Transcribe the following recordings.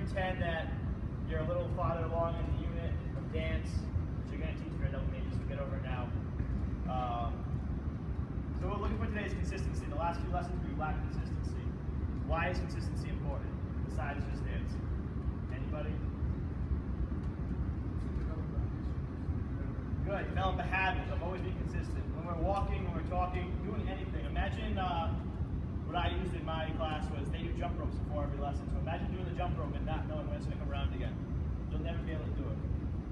pretend that you're a little farther along in the unit of dance, which you're going to teach for a double major, so get over it now. So what we're looking for today is consistency. The last few lessons we lacked consistency. Why is consistency important besides just dance? Anybody? Good. Develop a habit of always being consistent. When we're walking, when we're talking, doing anything. Imagine what I used in my class was they do jump ropes before every lesson. So imagine doing the jump rope and not knowing when it's going to come around again. You'll never be able to do it.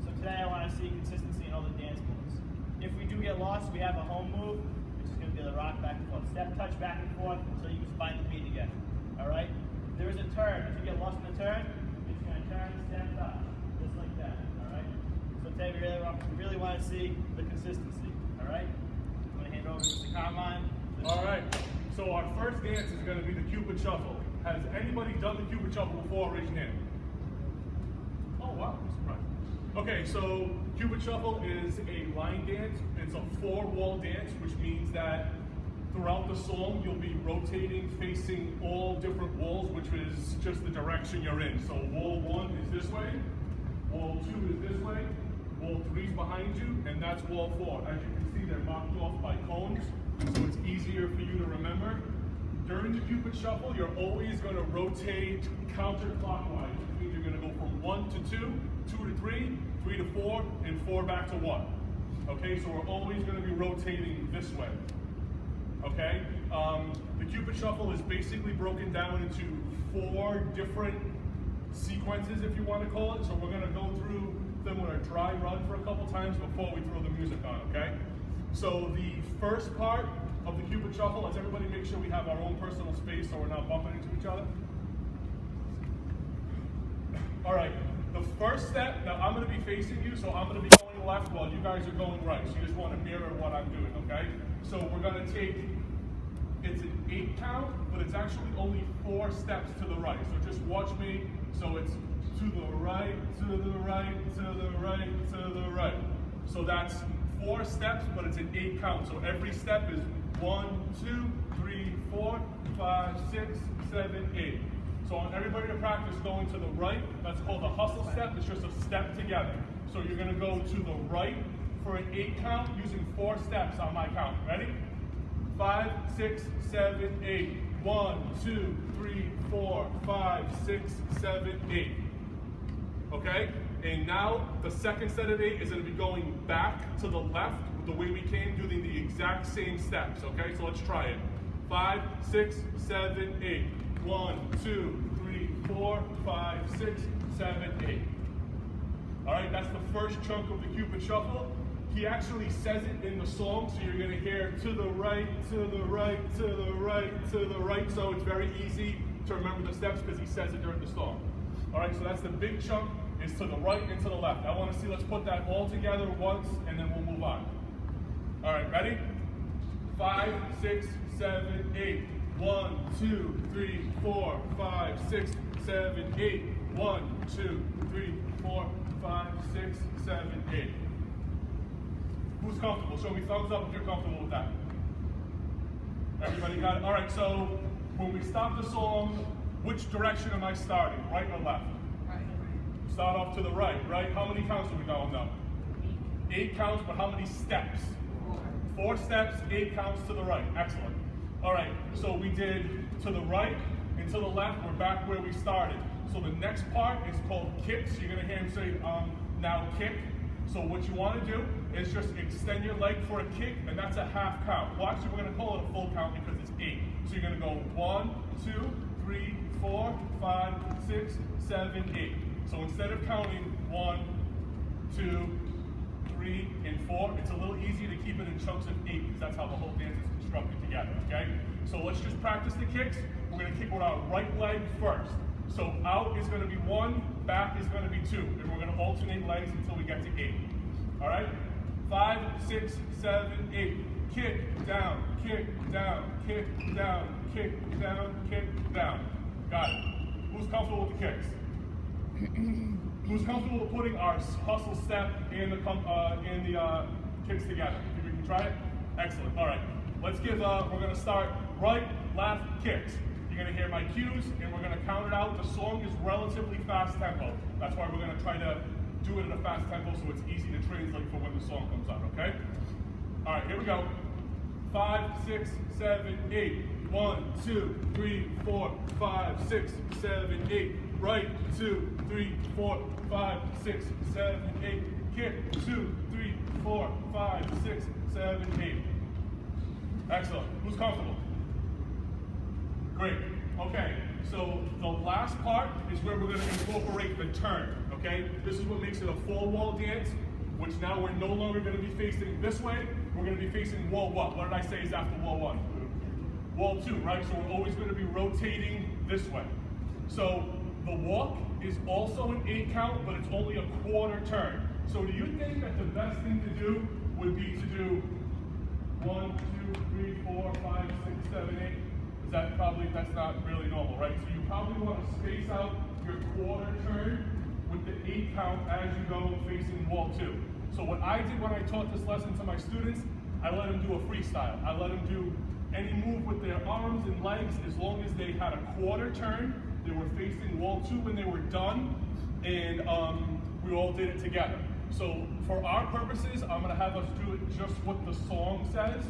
So today I want to see consistency in all the dance moves. If we do get lost, we have a home move, which is going to be the rock back and forth. Step, touch, back and forth until you find the beat again. All right? There is a turn. If you get lost in the turn, you're just going to turn, step, touch, just like that. All right? So today we really want to see the consistency. All right? I'm going to hand over to Mr. Carmine. All right. So our first dance is going to be the Cupid Shuffle. Has anybody done the Cupid Shuffle before? Raise your hand. Oh wow, I'm surprised. Okay, so Cupid Shuffle is a line dance. It's a 4-wall dance, which means that throughout the song you'll be rotating, facing all different walls, which is just the direction you're in. So wall 1 is this way, wall 2 is this way, wall 3 is behind you, and that's wall 4. As you can see, they're marked off by cones, so it's easier for you to remember. During the Cupid Shuffle, you're always going to rotate counterclockwise, which means you're going to go from 1 to 2, 2 to 3, 3 to 4, and 4 back to 1. Okay, so we're always going to be rotating this way. Okay, the Cupid Shuffle is basically broken down into 4 different sequences, if you want to call it. So we're going to go through them with a dry run for a couple times before we throw the music on, okay? So the first part of the Cupid Shuffle, let's everybody make sure we have our own personal space so we're not bumping into each other. All right, the first step, now I'm going to be facing you, so I'm going to be going left while you guys are going right. So you just want to mirror what I'm doing, okay? So we're going to take, it's an 8 count, but it's actually only 4 steps to the right. So just watch me. So it's to the right, to the right, to the right, to the right. So that's 4 steps, but it's an 8 count. So every step is 1, 2, 3, 4, 5, 6, 7, 8. So I want everybody to practice going to the right. That's called a hustle step. It's just a step together. So you're going to go to the right for an 8 count using 4 steps on my count. Ready? 5, 6, 7, 8. 1, 2, 3, 4, 5, 6, 7, 8. Okay? And now the second set of 8 is going to be going back to the left the way we came, doing the exact same steps. Okay? So let's try it. 5, 6, 7, 8. 1, 2, 3, 4, 5, 6, 7, 8. All right, that's the first chunk of the Cupid Shuffle. He actually says it in the song, so you're going to hear to the right, to the right, to the right, to the right. So it's very easy to remember the steps because he says it during the song. All right, so that's the big chunk, is to the right and to the left. I want to see, let's put that all together once, and then we'll move on. All right, ready? 5, 6, 7, 8. 1, 2, 3, 4, 5, 6, 7, 8. 1, 2, 3, 4, 5, 6, 7, 8. Who's comfortable? Show me thumbs up if you're comfortable with that. Everybody got it? All right, so when we stop the song, which direction am I starting? Right or left? Right. Start off to the right, right? How many counts are we going now? 8 counts, but how many steps? 4 steps, 8 counts to the right. Excellent. All right, so we did to the right and to the left. We're back where we started. So the next part is called kicks. You're going to hear him say, now kick. So what you want to do is just extend your leg for a kick, and that's a half count. Well, actually, we're going to call it a full count because it's 8. So you're going to go 1, 2, 3, 4, 5, 6, 7, 8. So instead of counting 1, 2, 3, and 4, it's a little easier to keep it in chunks of 8 because that's how the whole dance is constructed together, okay? So let's just practice the kicks. We're going to kick with our right leg first. So out is going to be 1, back is going to be 2, and we're going to alternate legs until we get to 8. All right? 5, 6, 7, 8. Kick, down, kick, down, kick, down, kick, down, kick, down. Got it. Who's comfortable with the kicks? Who's comfortable with putting our hustle step and the kicks together? We can try it? Excellent. All right. Let's give, we're going to start right, left, kicks. You're going to hear my cues, and we're going to count it out. The song is relatively fast tempo. That's why we're going to try to do it at a fast tempo so it's easy to translate for when the song comes out, okay? All right, here we go. 5, 6, 7, 8. 1, 2, 3, 4, 5, 6, 7, 8. Right, 2, 3, 4, 5, 6, 7, 8. Kick, 2, 3, 4, 5, 6, 7, 8. Excellent. Who's comfortable? Great. Okay, so the last part is where we're going to incorporate the turn, okay? This is what makes it a four-wall dance, which now we're no longer going to be facing this way. We're going to be facing wall what? What did I say is after wall 1? Wall 2, right? So we're always going to be rotating this way. So the walk is also an 8 count, but it's only a quarter turn. So do you think that the best thing to do would be to do 1, 2, 3, 4, 5, 6, 7, 8? Is that probably, that's not really normal, right? So you probably want to space out your quarter turn with the 8 count as you go facing wall 2. So what I did when I taught this lesson to my students, I let them do a freestyle. I let them do any move with their arms and legs as long as they had a quarter turn. They were facing wall 2 when they were done, and we all did it together. So for our purposes, I'm going to have us do it just what the song says.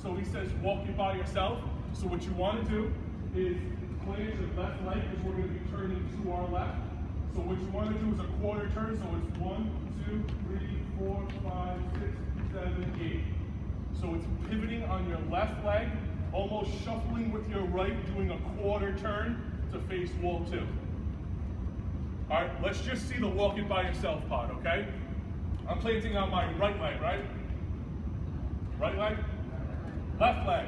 So he says, walk it by yourself. So what you want to do is plant your left leg because we're going to be turning to our left. So what you want to do is a quarter turn. So it's 1, 2, 3, 4, 5, 6, 7, 8. So it's pivoting on your left leg, almost shuffling with your right, doing a quarter turn to face wall 2. All right, let's just see the walk it by yourself part, okay? I'm planting on my right leg, right? Right leg? Left leg.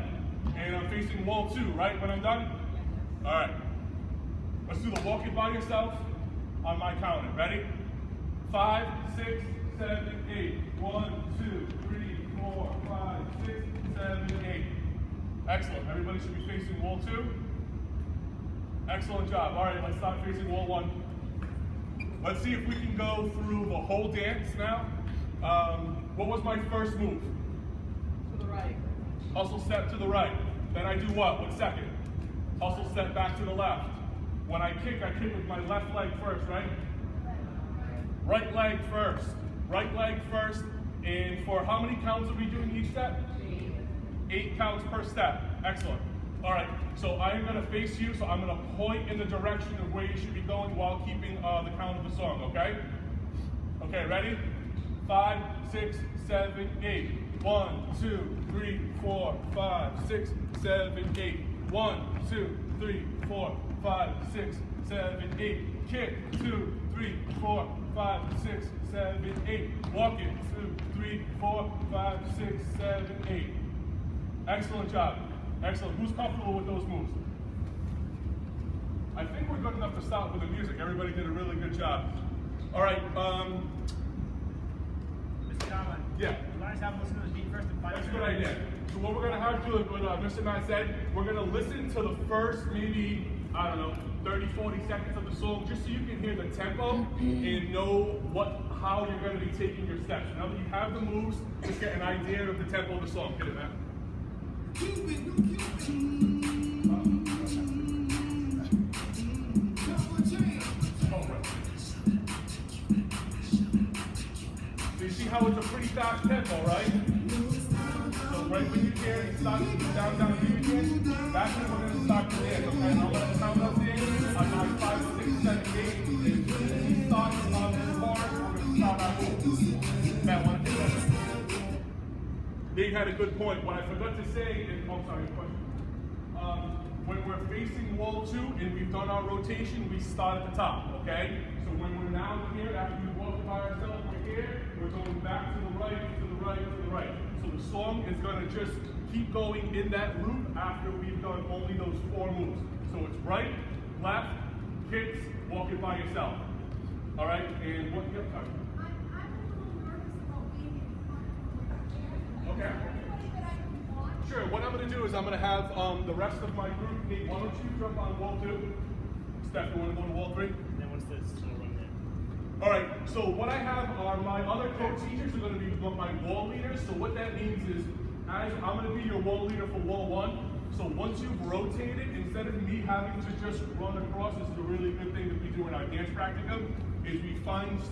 And I'm facing wall 2, right, when I'm done? All right. Let's do the walk it by yourself on my counter. Ready? 5, 6, 7, 8. 1, 2, 3, 4, 5, 6, 7, 8. Excellent. Everybody should be facing wall 2. Excellent job. All right, let's start facing wall 1. Let's see if we can go through the whole dance now. What was my first move? To the right. Hustle step to the right. Then I do what? What's second? Hustle step back to the left. When I kick with my left leg first, right? Right leg first. Right leg first. And for how many counts are we doing each step? 8 counts per step. Excellent. All right, so I'm going to face you, so I'm going to point in the direction of where you should be going while keeping the count of the song, okay? Okay, ready? 5, 6, 7, 8. 1, 2, 3, 4, 5, 6, 7, 8. 1, 2, 3, 4, 5, 6, 7, 8. Kick, 2, 3, 4, 5, 6, 7, 8. Walk it, 2, 3, 4, 5, 6, 7, 8. Excellent job. Excellent. Who's comfortable with those moves? I think we're good enough to start with the music. Everybody did a really good job. All right. Mr. Conlon. Yeah. You want us to have a listen to the beat first and find That's a good idea. So what we're going to have to do, what Mr. Matt said, we're going to listen to the first maybe, I don't know, 30, 40 seconds of the song, just so you can hear the tempo and know how you're going to be taking your steps. Now that you have the moves, just get an idea of the tempo of the song. Get it, Matt? Cupid, So you see how it's a pretty fast tempo, right? So right when you hear it starts to go down, down, again, that's when we're going to start to dance, okay? And I'm going to count up there on my 5, 6, 7, 8. And as soon as we start on this chorus, we're going to start our move. Matt, want to take that? Dave had a good point. What I forgot to say is, oh, sorry, question. When we're facing wall 2 and we've done our rotation, we start at the top, okay? So when we're now here, after we walk by ourselves, we're here, we're going back to the right, to the right, to the right. So the song is going to just keep going in that loop after we've done only those 4 moves. So it's right, left, kicks, walk it by yourself. All right, and what, yep, sorry. Okay. Sure, what I'm going to do is I'm going to have the rest of my group, Nate, why don't you jump on wall 2? Steph, you want to go to wall 3? And then once this run there. All right, so what I have are my other co-teachers are going to be my wall leaders. So what that means is, as I'm going to be your wall leader for wall 1, So once you've rotated, instead of me having to just run across, this is a really good thing that we do in our dance practicum, is we find students